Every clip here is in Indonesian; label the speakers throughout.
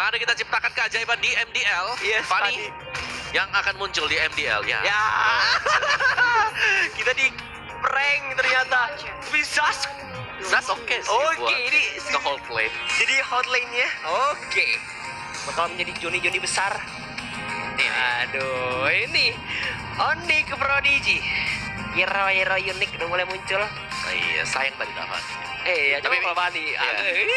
Speaker 1: Mari kita ciptakan keajaiban di MDL.
Speaker 2: Yes,
Speaker 1: Fanny
Speaker 2: Fanny.
Speaker 1: yang akan muncul di MDL ya.
Speaker 2: Ya. Kita di prank ternyata. Bisa.
Speaker 1: Zas oke sih.
Speaker 2: Oke,
Speaker 1: buat
Speaker 2: ini
Speaker 1: ke hold lane.
Speaker 2: jadi hotline-nya. Oke. Bakal menjadi Joni besar. Aduh, ini Onyx Prodigy. Hero unik udah mulai muncul.
Speaker 1: Nah, iya, sayang tadi dapat.
Speaker 2: Ya,
Speaker 1: Tapi-
Speaker 2: coba Fanny.
Speaker 1: iya.
Speaker 2: Ini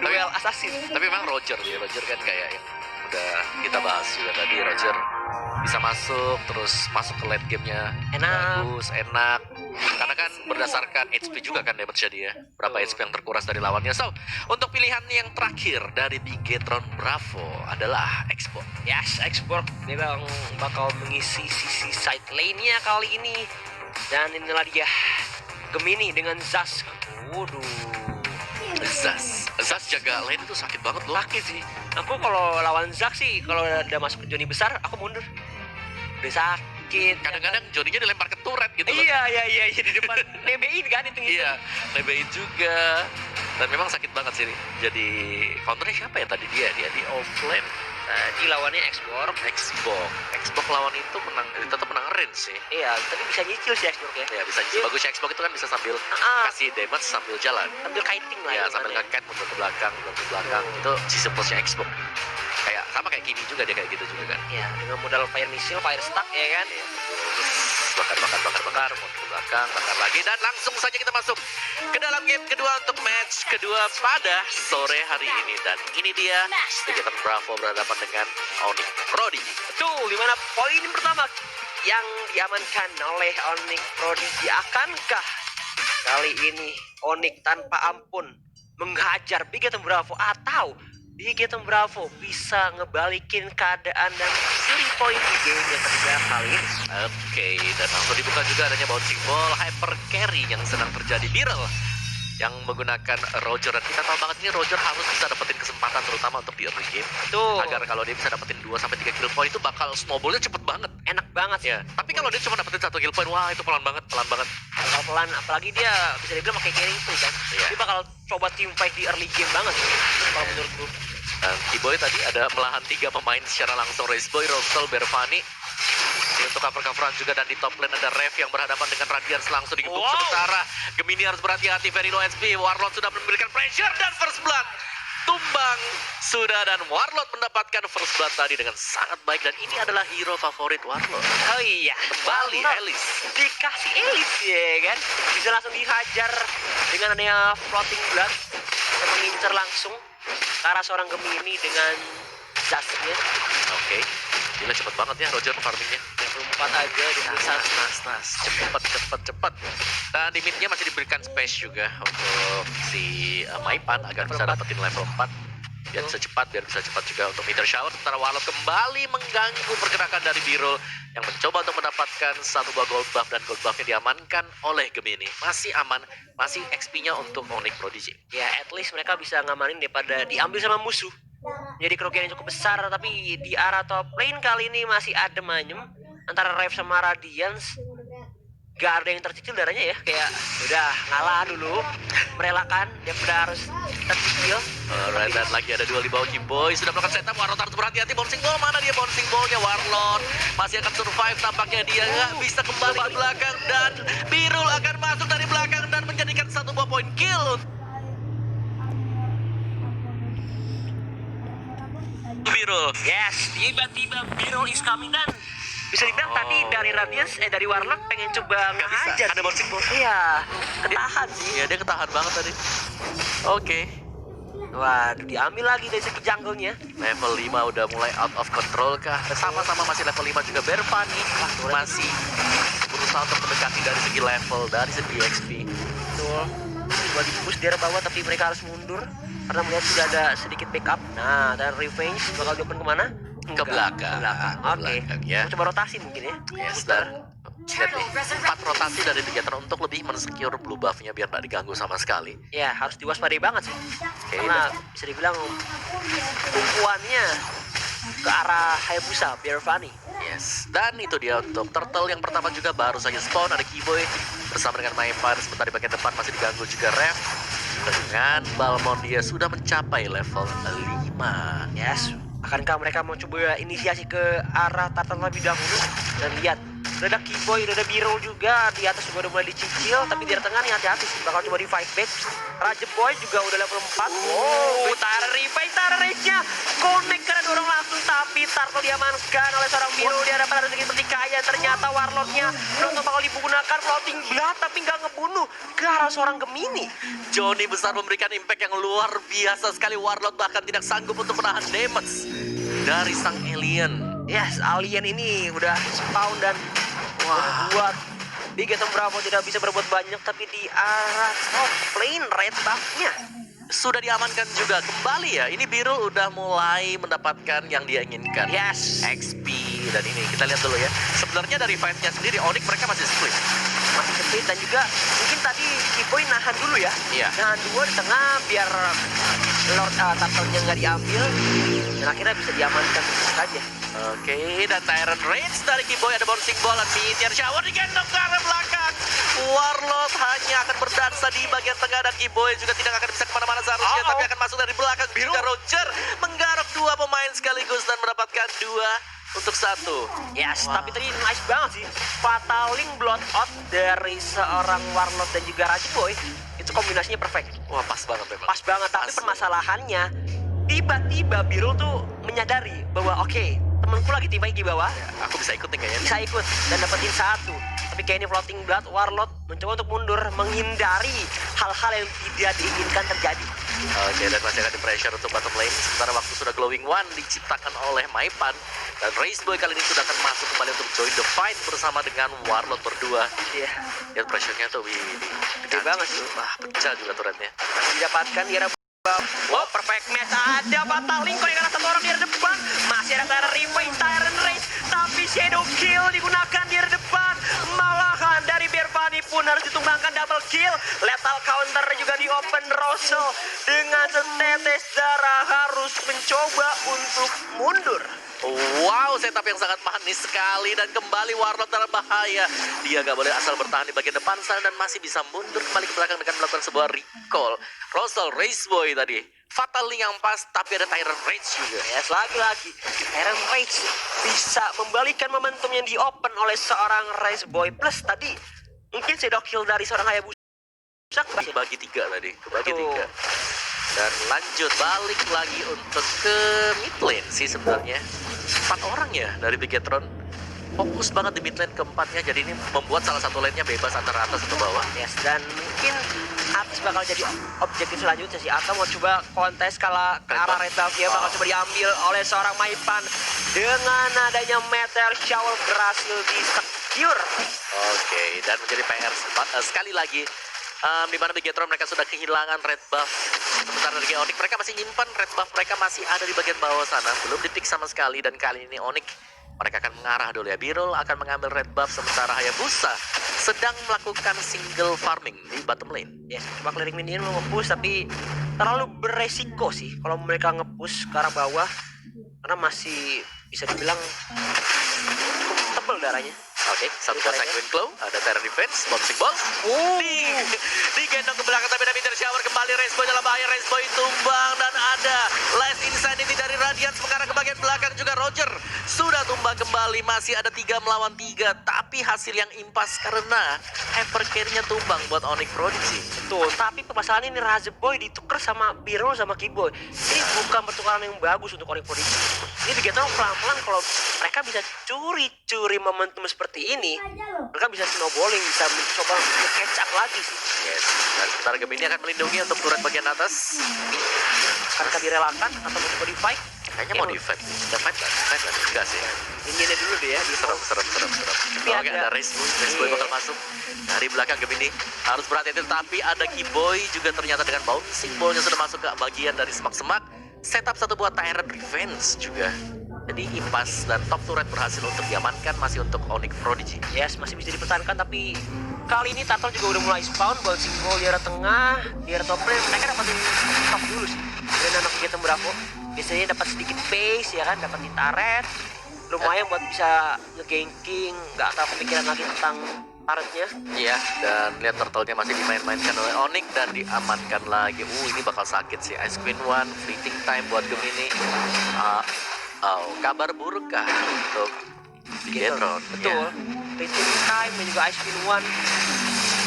Speaker 2: duel assassin.
Speaker 1: Tapi memang Roger ya, Roger kan kayak yang udah kita bahas juga tadi. Roger bisa masuk, terus masuk ke late gamenya
Speaker 2: Enak.
Speaker 1: bagus, enak. Karena kan berdasarkan HP juga kan damage dia. Berapa HP yang terkuras dari lawannya. So, untuk pilihan yang terakhir dari Bigetron Bravo adalah Xbox.
Speaker 2: Yes, Xbox memang bakal mengisi sisi side lane-nya kali ini. Dan inilah dia Gemini dengan Zas. Waduh.
Speaker 1: Zas jaga lane itu sakit banget loh.
Speaker 2: Sakit sih. Aku kalau lawan Zak sih, kalau udah masuk ke Joni besar, aku mundur. Udah sakit.
Speaker 1: Kadang-kadang Joninya dilempar ke turret gitu loh.
Speaker 2: Iya, di depan nebein kan itu.
Speaker 1: Iya, lebein juga. Dan memang sakit banget sih. Jadi counternya siapa ya tadi dia? Dia di offlane.
Speaker 2: Tadi lawannya Xbox.
Speaker 1: Xbox lawan itu menang, tetap menang range sih.
Speaker 2: Iya, tapi bisa nyicil sih Xbox ya.
Speaker 1: Ya bisa bagus Xbox itu kan bisa sambil kasih damage sambil jalan.
Speaker 2: Sambil kiting lah.
Speaker 1: Ya
Speaker 2: hitungannya.
Speaker 1: sambil nge-kite mundur ke belakang, Itu sisi plusnya Xbox. Kayak sama kayak Kimi juga dia kayak gitu juga kan.
Speaker 2: Ya, dengan modal fire missile, fire stack ya kan.
Speaker 1: Bakar, mundur ke belakang, bakar lagi, dan langsung saja kita masuk ke dalam game kedua untuk match kedua pada sore hari ini. Dan ini dia Bigetron Bravo berhadapan dengan Onyx Prodigy.
Speaker 2: Betul, dimana poin pertama yang diamankan oleh Onyx Prodigy. Akankah kali ini Onyx tanpa ampun menghajar Bigetron Bravo, atau Bigetron Bravo bisa ngebalikin keadaan dan curi poin di game yang ketiga kali ini?
Speaker 1: Oke, dan langsung dibuka juga adanya bouncing ball hyper carry yang sedang terjadi viral yang menggunakan Roger. Dan kita tahu banget ini Roger harus bisa dapetin kesempatan terutama untuk di early game.
Speaker 2: Tuh,
Speaker 1: Agar kalau dia bisa dapetin 2-3 kill point itu bakal snowballnya cepet banget.
Speaker 2: enak banget sih.
Speaker 1: Ya, tapi kalau dia cuma dapetin 1 kill point, wah itu pelan banget.
Speaker 2: Bakal pelan, apalagi dia bisa dibilang pakai carry itu kan.
Speaker 1: Iya.
Speaker 2: Dia bakal coba team fight di early game banget sih, kalau menurutku.
Speaker 1: Dan T-Boy tadi ada melahan 3 pemain secara langsung. Raceboy, Roxel, Bervani. Ini untuk cover-coveran juga, dan di top lane ada Rev yang berhadapan dengan Radiance langsung digembok.
Speaker 2: Wow.
Speaker 1: Sementara Gemini harus berhati-hati, very low HP. Warlord sudah memberikan pressure dan first blood tumbang sudah, dan Warlord mendapatkan first blood tadi dengan sangat baik, dan ini adalah hero favorit Warlord.
Speaker 2: Oh iya,
Speaker 1: Kembali
Speaker 2: Warlord
Speaker 1: Alice.
Speaker 2: dikasih Alice ya kan, bisa langsung dihajar dengan adanya floating blood dan mengincar langsung ke arah seorang Gemini dengan jasnya.
Speaker 1: Oke, gila cepet banget ya Roger farmingnya.
Speaker 2: Level 4 aja di sana.
Speaker 1: Nas. Cepet. Dan di midnya masih diberikan space juga untuk si Maipan agar bisa
Speaker 2: Level 4.
Speaker 1: dapetin level 4. Biar bisa cepat juga untuk meter shower. Sementara Warlord kembali mengganggu pergerakan dari Birul yang mencoba untuk mendapatkan satu buah gold buff, dan gold buffnya diamankan oleh Gemini. Masih aman, masih XP-nya untuk Onyx Prodigy.
Speaker 2: Ya, at least mereka bisa ngamanin daripada diambil sama musuh. Jadi kerugian yang cukup besar, tapi di arah top lane kali ini masih adem ayem antara Rev sama Radiance. Gak ada yang tercicil darahnya ya, kayak udah ngalah dulu, merelakan daripada harus tercicil.
Speaker 1: Alright, dan lagi ada duel di bawah. Boy sudah melakukan setup. Warlord harus berhati-hati. Bouncing ball, mana dia bouncing ballnya? Warlord masih akan survive, tampaknya dia nggak bisa kembali ke belakang, dan Birul akan masuk dari belakang dan menjadikan satu buah poin kill. Birul.
Speaker 2: Yes, tiba-tiba Birul is coming, dan bisa dibilang tadi dari Radiance, dari Warlock pengen coba
Speaker 1: Nggak bisa,
Speaker 2: ngehajar.
Speaker 1: ada bouncing ball.
Speaker 2: Iya, ketahan sih.
Speaker 1: Iya, dia ketahan banget tadi. Oke.
Speaker 2: Waduh, diambil lagi dari segi jungle-nya.
Speaker 1: Level 5 udah mulai out of control kah? Sama-sama masih level 5 juga. Bervani masih berusaha untuk mendekati dari segi level, dari segi XP.
Speaker 2: Betul. Coba di-push daerah bawah, tapi mereka harus mundur karena melihat sudah ada sedikit backup. Nah, dan revenge bakal diopen kemana?
Speaker 1: Ke belakang.
Speaker 2: Oke.
Speaker 1: Ya.
Speaker 2: Coba rotasi mungkin ya.
Speaker 1: Yes, dan lihat nih, 4 rotasi dari Bigetron untuk lebih men-secure blue buff-nya biar nggak diganggu sama sekali.
Speaker 2: Ya, harus diwaspadai banget sih.
Speaker 1: Oke,
Speaker 2: Karena bisa dibilang tumpuannya ke arah Hayabusa, Bervani.
Speaker 1: Yes, dan itu dia untuk turtle yang pertama juga baru saja spawn. Ada Keyboy bersama dengan Maipan. Sebentar di bagian depan masih diganggu juga Rev. Dengan Balmond dia sudah mencapai level 5.
Speaker 2: Yes, akankah mereka mau coba inisiasi ke arah Tartan lebih dahulu? Dan lihat, udah ada Keyboy, udah ada Biro juga. Di atas juga udah mulai dicicil, tapi di tengah nih hati-hati sih. Bakal coba di fight back. Raja Boy juga udah level 4. Wow, Tara revive, Tara rage-nya connect karena dorong langsung. Tapi Turtle diamankan oleh seorang Biro. Dia dapat ada sedikit pertikaian. Ternyata Warlord-nya Noto bakal digunakan floating blast, tapi nggak ngebunuh ke arah seorang Gemini.
Speaker 1: Johnny besar memberikan impact yang luar biasa sekali. Warlord bahkan tidak sanggup untuk menahan damage dari sang alien.
Speaker 2: Yes, alien ini udah spawn dan membuat Big Ethan Bravo tidak bisa berbuat banyak, tapi di arah top lane red buff-nya
Speaker 1: Sudah diamankan juga kembali ya. Ini Birul udah mulai mendapatkan yang dia inginkan.
Speaker 2: yes,
Speaker 1: XP dan ini kita lihat dulu ya. Sebenarnya dari fight-nya sendiri Onyx mereka masih split.
Speaker 2: masih kecil dan juga mungkin tadi Keyboy nahan dulu ya.
Speaker 1: Iya.
Speaker 2: Nahan dua di tengah biar Lord Turtle-nya nggak diambil dan akhirnya bisa diamankan saja.
Speaker 1: Oke, dan Tyrant Rage dari Keyboy ada bouncing ball dan meteor shower digendong ke arah belakang. Warlord hanya akan berdansa di bagian tengah dan Keyboy juga tidak akan bisa kemana-mana seharusnya, tapi akan masuk dari belakang. Juga Roger menggarap dua pemain sekaligus dan mendapatkan 2 untuk 1.
Speaker 2: Yes,
Speaker 1: Wow.
Speaker 2: tapi tadi nice banget sih. Fataling blood out dari seorang Warlord dan juga Raja Boy. Itu kombinasinya perfect.
Speaker 1: Wah, pas banget memang.
Speaker 2: Pas banget, tapi
Speaker 1: Pas.
Speaker 2: permasalahannya tiba-tiba Birul tuh menyadari bahwa oke, temanku lagi tiba di bawah,
Speaker 1: Aku bisa ikut nih kayaknya.
Speaker 2: bisa ikut dan dapetin 1. Tapi kayak ini floating blood, Warlord mencoba untuk mundur, menghindari hal-hal yang tidak diinginkan terjadi.
Speaker 1: Oke, dan masih akan di pressure untuk bottom lane. Sementara waktu sudah glowing one diciptakan oleh Maipan. Dan Race Boy kali ini sudah akan masuk kembali untuk join the fight bersama dengan Warlord berdua.
Speaker 2: Iya,
Speaker 1: Lihat pressure-nya tuh, wih.
Speaker 2: Gede banget sih.
Speaker 1: Wah, pecah juga turretnya.
Speaker 2: didapatkan di arah bawah. Oh, perfect match. Ada Fataling kok karena satu orang di arah depan. Masih ada Tyrant Revive, Tyrant Rage, tapi Shadow Kill digunakan di arah depan. Malahan dari Bervani pun harus ditumbangkan double kill. Lethal counter juga di open. Russell dengan setetes darah harus mencoba untuk mundur.
Speaker 1: Wow, setup yang sangat manis sekali. Dan kembali Warlord dalam bahaya. Dia gak boleh asal bertahan di bagian depan sana dan masih bisa mundur kembali ke belakang dengan melakukan sebuah recall. Russell, Race Boy tadi. Fatal Link yang pas, tapi ada Tyrant Rage juga.
Speaker 2: Yes, lagi-lagi Tyrant Rage bisa membalikan momentum yang di open oleh seorang Race Boy. Plus tadi mungkin Shadow Kill dari seorang Hayabusa.
Speaker 1: Bagi 3 tadi, bagi
Speaker 2: Betul.
Speaker 1: 3. Dan lanjut balik lagi untuk ke mid lane sih sebenarnya. 4 orang ya dari Bigetron. Fokus banget di mid lane keempatnya, jadi ini membuat salah satu lane-nya bebas antara atas atau bawah.
Speaker 2: Yes, dan mungkin atas bakal jadi objektif selanjutnya sih. Atau mau coba kontes kalau ke arah Red Buff ya bakal coba diambil oleh seorang Maipan. Dengan adanya Meteor Shower berhasil di secure.
Speaker 1: Oke, dan menjadi PR sekali lagi. Di mana Bigetron mereka sudah kehilangan red buff. Sementara dari Onyx mereka masih nyimpan red buff, mereka masih ada di bagian bawah sana, belum di-pick sama sekali. Dan kali ini Onyx mereka akan mengarah dulu ya. Birul akan mengambil red buff, sementara Hayabusa sedang melakukan single farming di bottom lane.
Speaker 2: Yes, coba clearing minion mau nge-push tapi terlalu beresiko sih kalau mereka nge-push ke arah bawah karena masih bisa dibilang cukup tebal darahnya.
Speaker 1: Oke, satu buat Sanguine Claw, ada Terra Defense, bouncing ball. Digendong ke belakang tapi ada Meteor Shower kembali. Race Boy dalam bahaya, Race Boy tumbang dan ada Last Insanity dari Radiance mengarah ke bagian belakang juga. Roger sudah tumbang kembali, masih ada 3 melawan 3, tapi hasil yang impas karena Hyper Carry-nya tumbang buat Onyx Prodigy.
Speaker 2: Betul, tapi permasalahan ini Raja Boy ditukar sama Biro sama Keyboy. Ini bukan pertukaran yang bagus untuk Onyx Prodigy. Ini Bigetron pelan-pelan kalau mereka bisa curi-curi momentum seperti ini, mereka bisa snowballing, bisa mencoba untuk catch up lagi sih.
Speaker 1: Yes, dan sementara Gemini akan melindungi untuk turret bagian atas.
Speaker 2: Akankah direlakan atau mencoba di fight?
Speaker 1: Kayaknya mau di-fight. Udah fight nggak? Fight nggak? Enggak sih.
Speaker 2: Ini ada dulu deh ya.
Speaker 1: Serem.
Speaker 2: Tapi
Speaker 1: Oke,
Speaker 2: ada-
Speaker 1: ada Race Boy bakal masuk dari belakang Gemini. Harus berhati-hati, tapi ada Keyboy juga ternyata dengan bouncing ball-nya sudah masuk ke bagian dari semak-semak. Setup satu buat Tyrant Revenge juga. Jadi impas dan top turret berhasil untuk diamankan, masih untuk Onyx Prodigy.
Speaker 2: Yes, masih bisa dipertahankan tapi kali ini Turtle juga udah mulai spawn, bouncing ball di arah tengah, di arah top lane. Mereka dapatin top dulu sih. Dan anak Bigetron Bravo biasanya dapat sedikit pace ya kan, dapatin turret. Lumayan buat bisa nge-ganking, nggak tahu kepikiran lagi tentang turretnya.
Speaker 1: Iya, dan lihat turtle-nya masih dimain-mainkan oleh Onyx dan diamankan lagi. Ini bakal sakit sih. Ice Queen One, fleeting time buat Gemini. Kabar buruk kah untuk Bigetron?
Speaker 2: Betul. Fleeting time dan juga Ice Queen One.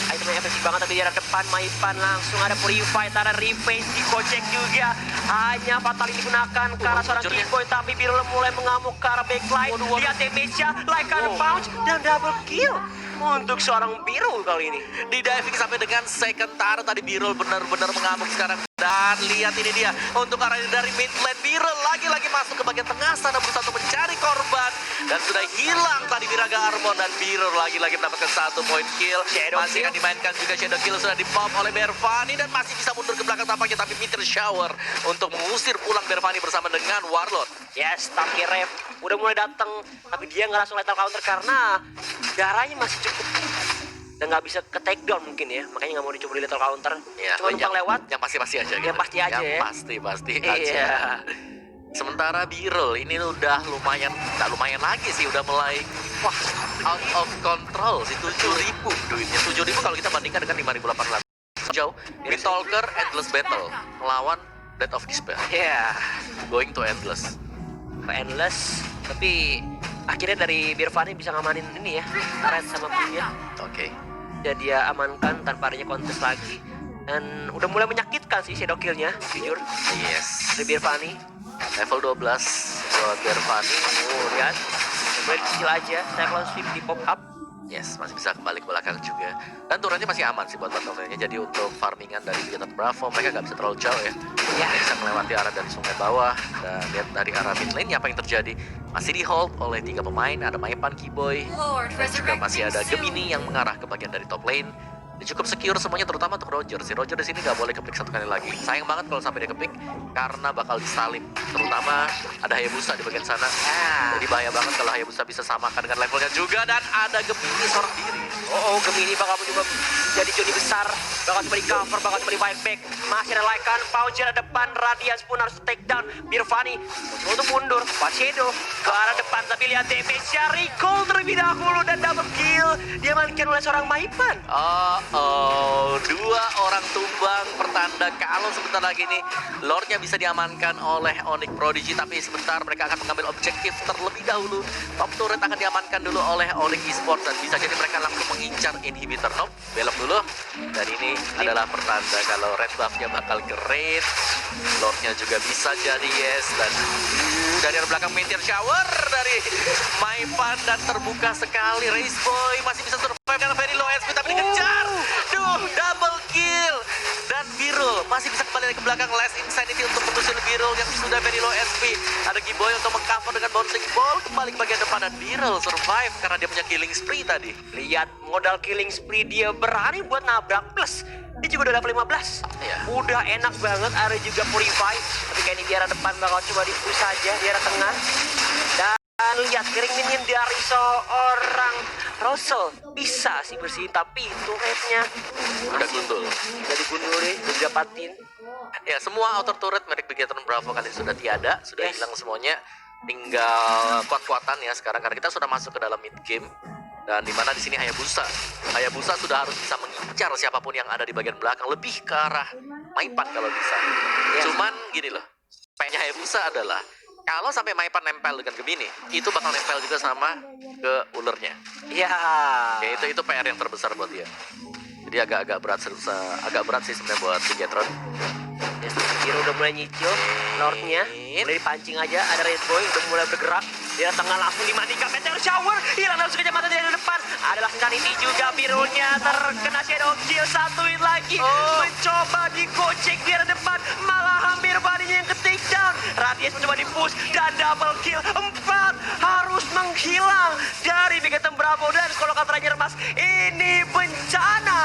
Speaker 2: Itemnya efektif banget, tapi di arah depan Maipan langsung ada Purify, ada Reface, dikocek juga. Hanya fatal digunakan ke arah seorang Killboy, tapi Birul mulai mengamuk ke arah backline. Lihat damage-nya, like a bounce, dan double kill untuk seorang Birul kali ini.
Speaker 1: Di diving sampai dengan second turret tadi Birul benar-benar mengamuk sekarang. Dan lihat ini dia untuk arah dari mid lane. Birul lagi-lagi masuk ke bagian tengah sana berusaha untuk mencari korban. Dan sudah hilang tadi Wiraga Armor dan Birul lagi-lagi mendapatkan 1 point kill. Masih akan dimainkan juga Shadow Kill sudah dipop oleh Bervani dan masih bisa mundur ke belakang tampaknya, tapi Meteor Shower untuk mengusir pulang Bervani bersama dengan Warlord.
Speaker 2: Yes, tapi Rev udah mulai datang, tapi dia nggak langsung lethal counter karena darahnya masih cukup dan nggak bisa ke take down mungkin ya, makanya nggak mau dicoba di lethal counter.
Speaker 1: Ya,
Speaker 2: cuma numpang lewat.
Speaker 1: Yang pasti-pasti aja gitu.
Speaker 2: Yang pasti aja ya.
Speaker 1: Pasti
Speaker 2: Iya.
Speaker 1: aja. Sementara Birul ini udah lumayan, nggak lumayan lagi sih, udah mulai out of control sih. 7.000 duitnya. 7.000 kalau kita bandingkan dengan 5.800. Jauh. Talker Endless Battle melawan Death of Despair.
Speaker 2: Iya.
Speaker 1: Going to Endless.
Speaker 2: Ke endless, tapi akhirnya dari Birvani bisa ngamanin ini ya, Red sama Blue-nya.
Speaker 1: Oke.
Speaker 2: Dan dia amankan tanpa adanya kontes lagi. Dan udah mulai menyakitkan sih Shadow Kill-nya, jujur.
Speaker 1: Yes.
Speaker 2: Dari Birvani.
Speaker 1: Level 12 buat Bervani.
Speaker 2: Lihat. Mulai kecil aja, Cyclone Sweep di pop up.
Speaker 1: Yes, masih bisa kembali ke belakang juga. Dan turunnya masih aman sih buat bottom-nya. Jadi untuk farmingan dari Bigetron Bravo, mereka nggak bisa terlalu jauh ya. Bisa melewati arah dari sungai bawah. Dan lihat dari arah mid lane apa yang terjadi. Masih di hold oleh 3 pemain. Ada Maipan, Keyboy. Dan juga masih ada Gemini yang mengarah ke bagian dari top lane. Dia cukup secure semuanya, terutama untuk Roger. Si Roger di sini nggak boleh kepick 1 kali lagi. Sayang banget kalau sampai dia kepick karena bakal disalib. Terutama ada Hayabusa di bagian sana. Jadi bahaya banget kalau Hayabusa bisa samakan dengan levelnya juga. Dan ada Gemini seorang diri.
Speaker 2: Gemini bakal juga jadi Johnny besar. Bakal coba di cover, bakal coba di fight back. Masih ada Lycan, Paujer ada depan. Radiance pun harus take down. Birvani untuk mundur. Shadow ke arah depan, tapi lihat damage-nya. Recall terlebih dahulu dan double kill diamankan oleh seorang Maipan.
Speaker 1: 2 orang tumbang pertanda kalau sebentar lagi nih Lordnya bisa diamankan oleh Onyx Prodigy, tapi sebentar mereka akan mengambil objektif terlebih dahulu. Top turret akan diamankan dulu oleh Onyx Esports dan bisa jadi mereka langsung mengincar inhibitor. Nope, belok dulu. Dan ini adalah pertanda kalau red buff-nya bakal great. Lordnya juga bisa jadi yes. Dan dari arah belakang Meteor Shower dari Maipan dan terbuka sekali. Race Boy masih bisa survive dengan very low SP tapi dikejar. Double kill. Dan Birul masih bisa kembali ke belakang. Last Insanity untuk menyusul Birul yang sudah very low SP. Ada Keyboy untuk mengcover dengan bouncing ball. Kembali ke bagian depan dan Birul survive karena dia punya killing spree tadi.
Speaker 2: Lihat modal killing spree dia berani buat nabrak, plus dia juga udah level 15. Udah enak banget. Ada juga Purify, tapi kayak ini di arah depan bakal coba di-push saja di arah tengah. Dan lihat kering minion dari seorang Russell bisa sih bersihin, tapi turretnya
Speaker 1: udah gundul.
Speaker 2: Udah digundul deh, udah didapatin.
Speaker 1: Ya, semua outer turret merek Bigetron Bravo kali ini sudah tiada, sudah hilang semuanya. Tinggal kuat-kuatan ya sekarang karena kita sudah masuk ke dalam mid game. Dan dimana di sini Hayabusa sudah harus bisa mengincar siapapun yang ada di bagian belakang, lebih ke arah Maipan kalau bisa. Cuman gini loh, pengennya Hayabusa adalah kalau sampai Maipan nempel dengan Gemini, itu bakal nempel juga sama ke ulernya.
Speaker 2: Ya
Speaker 1: itu PR yang terbesar buat dia. Jadi agak berat sih sebenarnya buat Bigetron.
Speaker 2: Hero udah mulai nyicil, Lordnya mulai dipancing aja. Ada Red Boy udah mulai bergerak. Dia tengah langsung dimatikan Meteor Shower. Hilang langsung kecamatan dari depan. Ada langsung ini juga Birulnya terkena Shadow Kill. Satuin lagi. Mencoba digocek di depan. Malah hampir badinya yang ke take down. Radius mencoba di-push dan double kill. 4 harus menghilang dari Bigetron Bravo. Dan kalau kata Ranger Mas, ini bencana.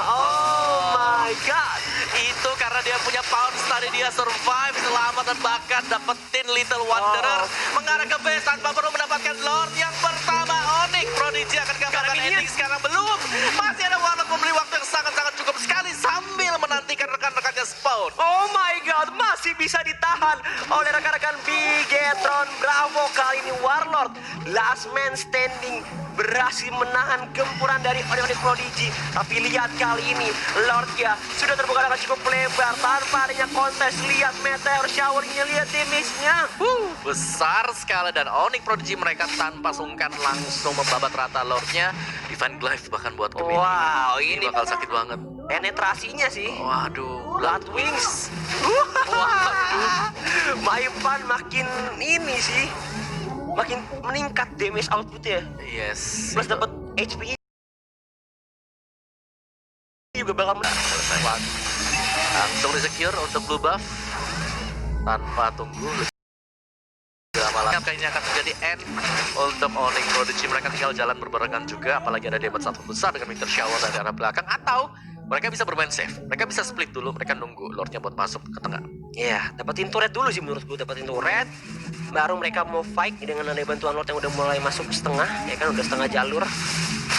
Speaker 2: Oh my god.
Speaker 1: Itu karena dia punya pounce tadi, dia survive, selamat dan bahkan dapetin Little Wanderer mengarah ke base tanpa perlu mendapatkan Lord yang pertama. Onyx Prodigy akan gambarkan ending sekarang belum. Masih ada Warlock memberi waktu yang sangat-sangat cukup sekali sambil menantikan rekan-rekannya spawn.
Speaker 2: Oh my god, masih bisa ditahan. ditahan oleh rekan-rekan Bigetron Bravo. Kali ini Warlord last man standing berhasil menahan gempuran dari Onyx Prodigy. Tapi lihat kali ini Lordnya sudah terbuka dengan cukup lebar tanpa adanya kontes. Lihat meteor showernya, lihat damage-nya.
Speaker 1: Besar sekali dan Onyx Prodigy mereka tanpa sungkan langsung membabat rata Lordnya. Divine Glaive bahkan buat Gemini.
Speaker 2: Wow,
Speaker 1: ini
Speaker 2: ini
Speaker 1: bakal sakit banget.
Speaker 2: penetrasinya sih.
Speaker 1: Waduh,
Speaker 2: Blood Wings.
Speaker 1: Waduh.
Speaker 2: Maipan makin ini sih, makin meningkat damage outputnya.
Speaker 1: Yes.
Speaker 2: Plus dapat HP juga bakal
Speaker 1: Selesai. Langsung di-secure untuk blue buff tanpa tunggu lama-lama. Kayaknya akan menjadi end untuk Onyx Prodigy. Mereka tinggal jalan berbarengan juga, apalagi ada damage satu besar dengan meteor shower dari arah belakang. Atau mereka bisa bermain safe, mereka bisa split dulu, mereka nunggu Lordnya buat masuk ke tengah.
Speaker 2: ya, dapetin turret dulu sih menurut gue, dapetin turret baru mereka mau fight dengan ada bantuan Lord yang udah mulai masuk setengah, ya kan udah setengah jalur.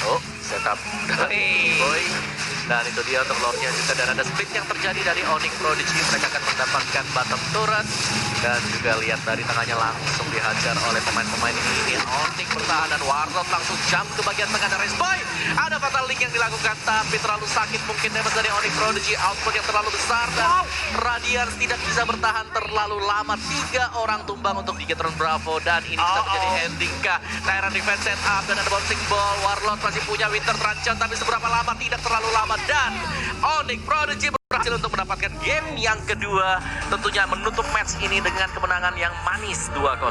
Speaker 1: Oh, setup dari Boy. Dan itu dia untuk Lordnya juga. Dan ada split yang terjadi dari Onyx Prodigy. Mereka akan mendapatkan bottom turret. Dan juga lihat dari tengahnya langsung dihajar oleh pemain-pemain ini. Onyx bertahan dan Warlord langsung jump ke bagian tengah dari Boy. Ada fatal link yang dilakukan tapi terlalu sakit mungkin damage dari Onyx Prodigy. Output yang terlalu besar dan Radiance tidak bisa bertahan terlalu lama. 3 orang tumbang untuk Bigetron Bravo. Dan ini bisa menjadi ending kah? Tyrant defense set up dan ada bouncing ball. Warlord masih punya Winter Truncheon tapi seberapa lama? Tidak terlalu lama. Dan Onyx Prodigy berhasil untuk mendapatkan game yang kedua. Tentunya menutup match ini dengan kemenangan yang manis 2-0.